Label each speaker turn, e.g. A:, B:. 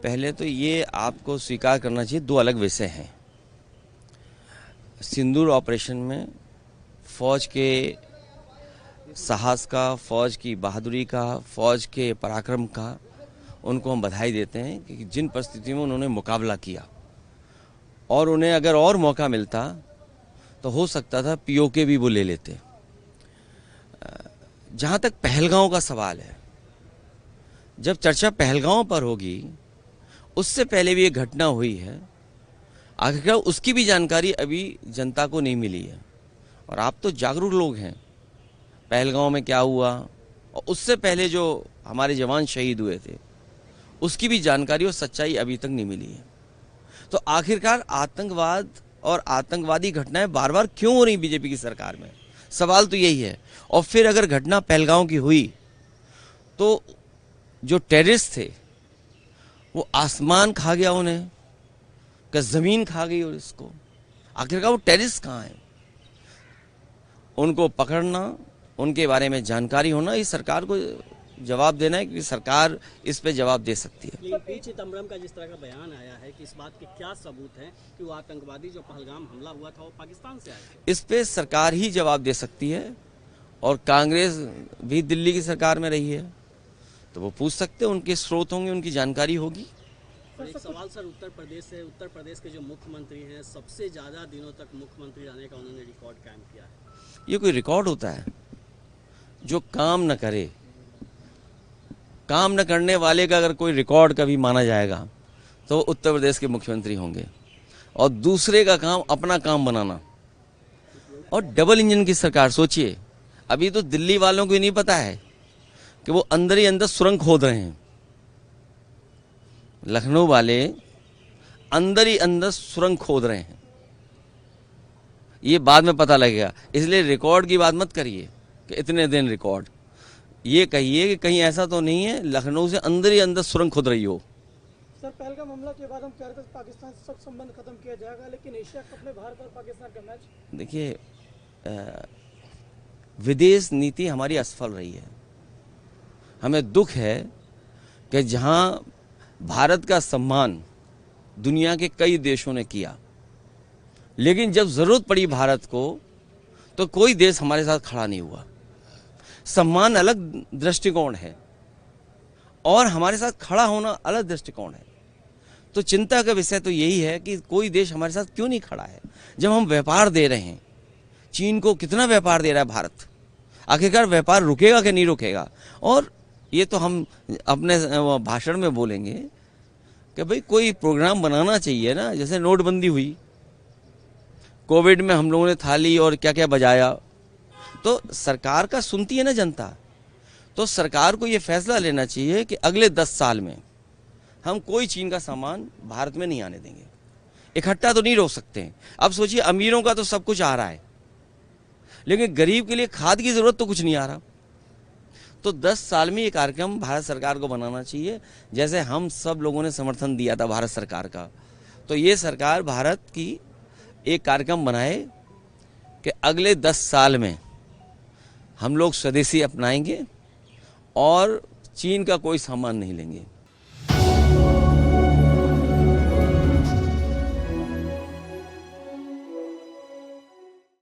A: पहले तो ये आपको स्वीकार करना चाहिए, दो अलग विषय हैं। सिंदूर ऑपरेशन में फौज के साहस का, फौज की बहादुरी का, फौज के पराक्रम का उनको हम बधाई देते हैं कि जिन परिस्थितियों में उन्होंने मुकाबला किया, और उन्हें अगर और मौका मिलता तो हो सकता था पीओके भी वो ले लेते। जहाँ तक पहलगांव का सवाल है, जब चर्चा पहलगांव पर होगी, उससे पहले भी ये घटना हुई है, आखिरकार उसकी भी जानकारी अभी जनता को नहीं मिली है। और आप तो जागरूक लोग हैं, पहलगांव में क्या हुआ और उससे पहले जो हमारे जवान शहीद हुए थे उसकी भी जानकारी और सच्चाई अभी तक नहीं मिली है। तो आखिरकार आतंकवाद और आतंकवादी घटनाएं बार बार क्यों हो रही बीजेपी की सरकार में, सवाल तो यही है। और फिर अगर घटना पहलगांव की हुई तो जो टेररिस्ट थे वो आसमान खा गया, उन्हें क्या जमीन खा गई, और इसको आखिरकार वो टेररिस्ट कहाँ हैं, उनको पकड़ना, उनके बारे में जानकारी होना, इस सरकार को जवाब देना है कि सरकार इस पे जवाब दे सकती है।
B: लेकिन पी चिदम्बरम का जिस तरह का बयान आया है कि इस बात के क्या सबूत हैं कि वो आतंकवादी जो पहलगाम हमला हुआ था वो पाकिस्तान से आए थे?
A: इस पे सरकार ही जवाब दे सकती है, और कांग्रेस भी दिल्ली की सरकार में रही है तो वो पूछ सकते हैं, उनके स्रोत होंगे, उनकी जानकारी होगी।
B: और एक सवाल सर, उत्तर प्रदेश के जो मुख्यमंत्री हैं, सबसे ज्यादा दिनों तक मुख्यमंत्री रहने का उन्होंने रिकॉर्ड कायम किया है।
A: ये कोई रिकॉर्ड होता है? जो काम न करे, काम न करने वाले का अगर कोई रिकॉर्ड कभी माना जाएगा तो उत्तर प्रदेश के मुख्यमंत्री होंगे। और दूसरे का काम अपना काम बनाना, और डबल इंजन की सरकार। सोचिए, अभी तो दिल्ली वालों को ही नहीं पता है कि वो अंदर ही अंदर सुरंग खोद रहे हैं। लखनऊ वाले अंदर ही अंदर सुरंग खोद रहे हैं, ये बाद में पता लगेगा। इसलिए रिकॉर्ड की बात मत करिए कि इतने दिन रिकॉर्ड, ये कहिए कि कहीं ऐसा तो नहीं है लखनऊ से अंदर ही अंदर सुरंग खोद रही हो।
C: सर, पहलगाम हमला के बाद हम कह रहे थे पाकिस्तान से सब संबंध खत्म किया जाएगा, लेकिन एशिया कप में भारत और पाकिस्तान का मैच।
A: देखिए, विदेश नीति हमारी असफल रही है। हमें दुख है कि जहां भारत का सम्मान दुनिया के कई देशों ने किया, लेकिन जब जरूरत पड़ी भारत को तो कोई देश हमारे साथ खड़ा नहीं हुआ। सम्मान अलग दृष्टिकोण है और हमारे साथ खड़ा होना अलग दृष्टिकोण है। तो चिंता का विषय तो यही है कि कोई देश हमारे साथ क्यों नहीं खड़ा है, जब हम व्यापार दे रहे हैं। चीन को कितना व्यापार दे रहा है भारत, आखिरकार व्यापार रुकेगा कि नहीं रुकेगा? और ये तो हम अपने भाषण में बोलेंगे कि भाई कोई प्रोग्राम बनाना चाहिए ना, जैसे नोटबंदी हुई, कोविड में हम लोगों ने थाली और क्या क्या बजाया, तो सरकार का सुनती है ना जनता। तो सरकार को ये फैसला लेना चाहिए कि अगले 10 साल में हम कोई चीन का सामान भारत में नहीं आने देंगे। इकट्ठा तो नहीं रोक सकते। अब सोचिए, अमीरों का तो सब कुछ आ रहा है, लेकिन गरीब के लिए खाद की जरूरत तो कुछ नहीं आ रहा। तो 10 साल में ये कार्यक्रम भारत सरकार को बनाना चाहिए, जैसे हम सब लोगों ने समर्थन दिया था भारत सरकार का। तो ये सरकार भारत की एक कार्यक्रम बनाए कि अगले 10 साल में हम लोग स्वदेशी अपनाएंगे और चीन का कोई सामान नहीं लेंगे।